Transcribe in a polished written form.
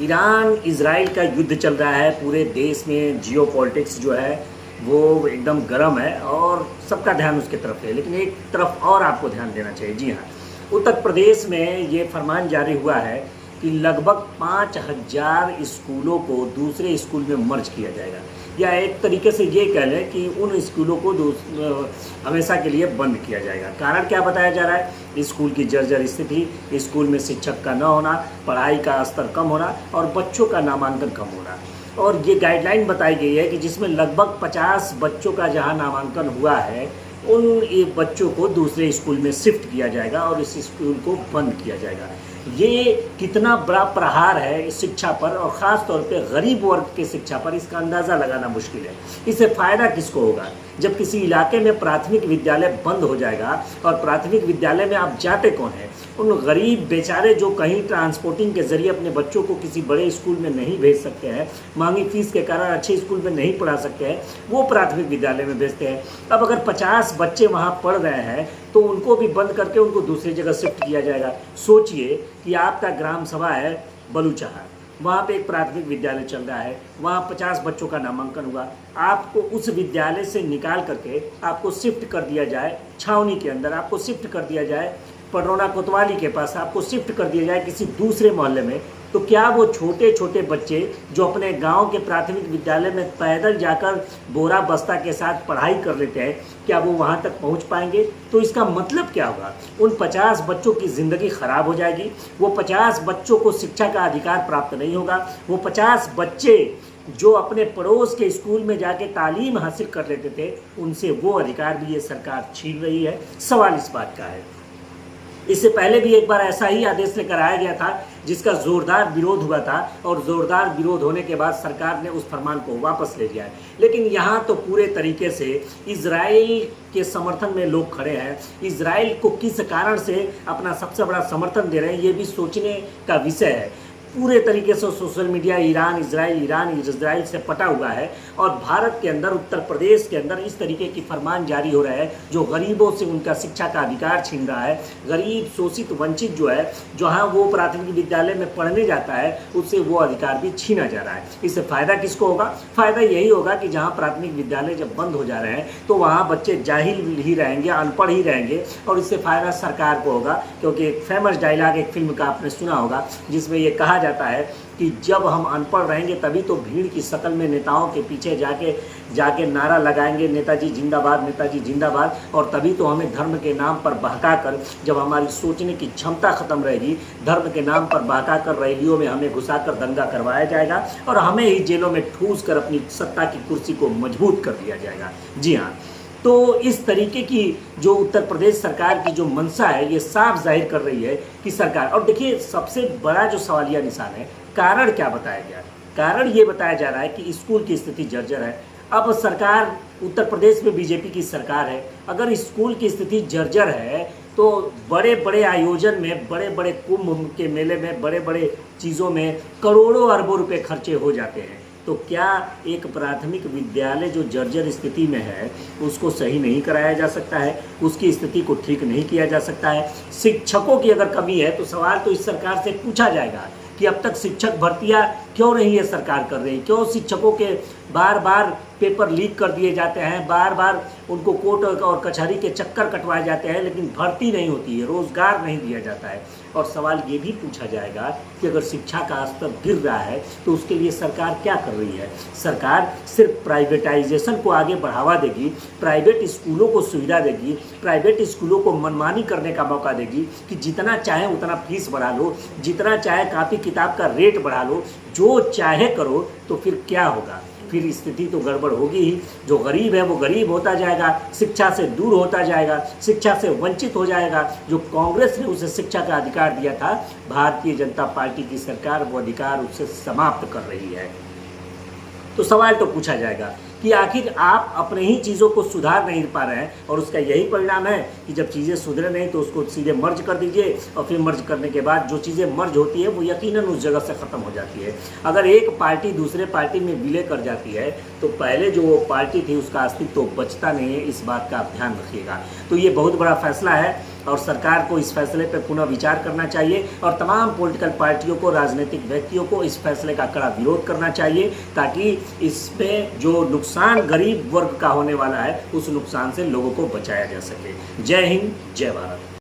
Iran Israel का युद्ध चल रहा है पूरे देश में। जियो पॉलिटिक्स जो है वो एकदम गर्म है और सबका ध्यान उसकी तरफ है। लेकिन एक तरफ और आपको ध्यान देना चाहिए। जी हाँ, उत्तर प्रदेश में ये फरमान जारी हुआ है कि लगभग 5000 स्कूलों को दूसरे स्कूल में मर्ज किया जाएगा, या एक तरीके से ये कह लें कि उन स्कूलों को हमेशा के लिए बंद किया जाएगा। कारण क्या बताया जा रहा है? स्कूल की जर्जर स्थिति, स्कूल में शिक्षक का न होना, पढ़ाई का स्तर कम होना और बच्चों का नामांकन कम होना। और ये गाइडलाइन बताई गई है कि जिसमें लगभग 50 बच्चों का जहां नामांकन हुआ है उन बच्चों को दूसरे स्कूल में शिफ्ट किया जाएगा और इस स्कूल को बंद किया जाएगा। ये कितना बड़ा प्रहार है इस शिक्षा पर, और ख़ास तौर पे गरीब वर्ग के शिक्षा पर, इसका अंदाज़ा लगाना मुश्किल है। इससे फ़ायदा किसको होगा? जब किसी इलाके में प्राथमिक विद्यालय बंद हो जाएगा, और प्राथमिक विद्यालय में आप जाते कौन हैं? उन गरीब बेचारे जो कहीं ट्रांसपोर्टिंग के ज़रिए अपने बच्चों को किसी बड़े स्कूल में नहीं भेज सकते हैं, महंगी फीस के कारण अच्छे स्कूल में नहीं पढ़ा सकते हैं, वो प्राथमिक विद्यालय में भेजते हैं। अब अगर 50 बच्चे वहाँ पढ़ रहे हैं तो उनको भी बंद करके उनको दूसरी जगह शिफ्ट किया जाएगा। सोचिए कि आपका ग्राम सभा है बलूचहार, वहाँ पे एक प्राथमिक विद्यालय चल रहा है, वहाँ 50 बच्चों का नामांकन हुआ। आपको उस विद्यालय से निकाल करके आपको शिफ्ट कर दिया जाए छावनी के अंदर, आपको शिफ्ट कर दिया जाए पडरौना कोतवाली के पास, आपको शिफ्ट कर दिया जाए किसी दूसरे मोहल्ले में, तो क्या वो छोटे छोटे बच्चे जो अपने गांव के प्राथमिक विद्यालय में पैदल जाकर बोरा बस्ता के साथ पढ़ाई कर लेते हैं, क्या वो वहां तक पहुंच पाएंगे? तो इसका मतलब क्या होगा? उन 50 बच्चों की ज़िंदगी खराब हो जाएगी। वो 50 बच्चों को शिक्षा का अधिकार प्राप्त नहीं होगा। वो 50 बच्चे जो अपने पड़ोस के स्कूल में जाके तालीम हासिल कर लेते थे, उनसे वो अधिकार भी ये सरकार छीन रही है। सवाल इस बात का है, इससे पहले भी एक बार ऐसा ही आदेश लेकर आया गया था जिसका जोरदार विरोध हुआ था, और जोरदार विरोध होने के बाद सरकार ने उस फरमान को वापस ले लिया है। लेकिन यहाँ तो पूरे तरीके से इजराइल के समर्थन में लोग खड़े हैं। इजराइल को किस कारण से अपना सबसे बड़ा समर्थन दे रहे हैं, ये भी सोचने का विषय है। पूरे तरीके से सोशल मीडिया ईरान इजराइल से पटा हुआ है, और भारत के अंदर, उत्तर प्रदेश के अंदर इस तरीके की फरमान जारी हो रहा है जो गरीबों से उनका शिक्षा का अधिकार छीन रहा है। गरीब शोषित वंचित जो है, जहां वो प्राथमिक विद्यालय में पढ़ने जाता है, उससे वो अधिकार भी छीना जा रहा है। इससे फ़ायदा किसको होगा? फ़ायदा यही होगा कि जहाँ प्राथमिक विद्यालय जब बंद हो जा रहे हैं तो वहाँ बच्चे जाहिल ही रहेंगे, अनपढ़ ही रहेंगे, और इससे फ़ायदा सरकार को होगा। क्योंकि एक फेमस डायलॉग एक फिल्म का आपने सुना होगा जिसमें ये कहा जाता है कि जब हम अनपढ़ रहेंगे तभी तो भीड़ की शक्ल में नेताओं के पीछे जाके नारा लगाएंगे, नेताजी जिंदाबाद, नेताजी जिंदाबाद, और तभी तो हमें धर्म के नाम पर बहकाकर, जब हमारी सोचने की क्षमता खत्म रहेगी, धर्म के नाम पर बहकाकर रैलियों में हमें घुसाकर दंगा करवाया जाएगा और हमें ही जेलों में ठूस कर अपनी सत्ता की कुर्सी को मजबूत कर दिया जाएगा। जी हाँ, तो इस तरीके की जो उत्तर प्रदेश सरकार की जो मंशा है, ये साफ जाहिर कर रही है कि सरकार, और देखिए सबसे बड़ा जो सवालिया निशान है, कारण क्या बताया गया? कारण ये बताया जा रहा है कि स्कूल की स्थिति जर्जर है। अब सरकार, उत्तर प्रदेश में बीजेपी की सरकार है, अगर स्कूल की स्थिति जर्जर है तो बड़े बड़े आयोजन में, बड़े बड़े कुंभ के मेले में, बड़े बड़े चीज़ों में करोड़ों अरबों रुपए खर्चे हो जाते हैं। तो क्या एक प्राथमिक विद्यालय जो जर्जर स्थिति में है उसको सही नहीं कराया जा सकता है? उसकी स्थिति को ठीक नहीं किया जा सकता है? शिक्षकों की अगर कमी है तो सवाल तो इस सरकार से पूछा जाएगा कि अब तक शिक्षक भर्तियां क्यों नहीं ये सरकार कर रही? क्यों शिक्षकों के बार बार पेपर लीक कर दिए जाते हैं, बार बार उनको कोर्ट और कचहरी के चक्कर कटवाए जाते हैं, लेकिन भर्ती नहीं होती है, रोजगार नहीं दिया जाता है? और सवाल ये भी पूछा जाएगा कि अगर शिक्षा का स्तर गिर रहा है तो उसके लिए सरकार क्या कर रही है? सरकार सिर्फ प्राइवेटाइजेशन को आगे बढ़ावा देगी, प्राइवेट स्कूलों को सुविधा देगी, प्राइवेट स्कूलों को मनमानी करने का मौका देगी कि जितना चाहे उतना फीस बढ़ा लो, जितना चाहे कापी किताब का रेट बढ़ा लो, जो चाहे करो, तो फिर क्या होगा? फिर स्थिति तो गड़बड़ होगी ही। जो गरीब है वो गरीब होता जाएगा, शिक्षा से दूर होता जाएगा, शिक्षा से वंचित हो जाएगा। जो कांग्रेस ने उसे शिक्षा का अधिकार दिया था, भारतीय जनता पार्टी की सरकार वो अधिकार उससे समाप्त कर रही है। तो सवाल तो पूछा जाएगा कि आखिर आप अपने ही चीज़ों को सुधार नहीं पा रहे हैं, और उसका यही परिणाम है कि जब चीज़ें सुधरे नहीं तो उसको सीधे मर्ज कर दीजिए, और फिर मर्ज करने के बाद जो चीज़ें मर्ज होती है वो यकीनन उस जगह से ख़त्म हो जाती है। अगर एक पार्टी दूसरे पार्टी में विलय कर जाती है तो पहले जो वो पार्टी थी उसका अस्तित्व तो बचता नहीं है। इस बात का आप ध्यान रखिएगा। तो ये बहुत बड़ा फैसला है और सरकार को इस फैसले पर पुनः विचार करना चाहिए और तमाम पॉलिटिकल पार्टियों को, राजनीतिक व्यक्तियों को इस फैसले का कड़ा विरोध करना चाहिए, ताकि इसमें जो नुकसान गरीब वर्ग का होने वाला है उस नुकसान से लोगों को बचाया जा सके। जय हिंद, जय भारत।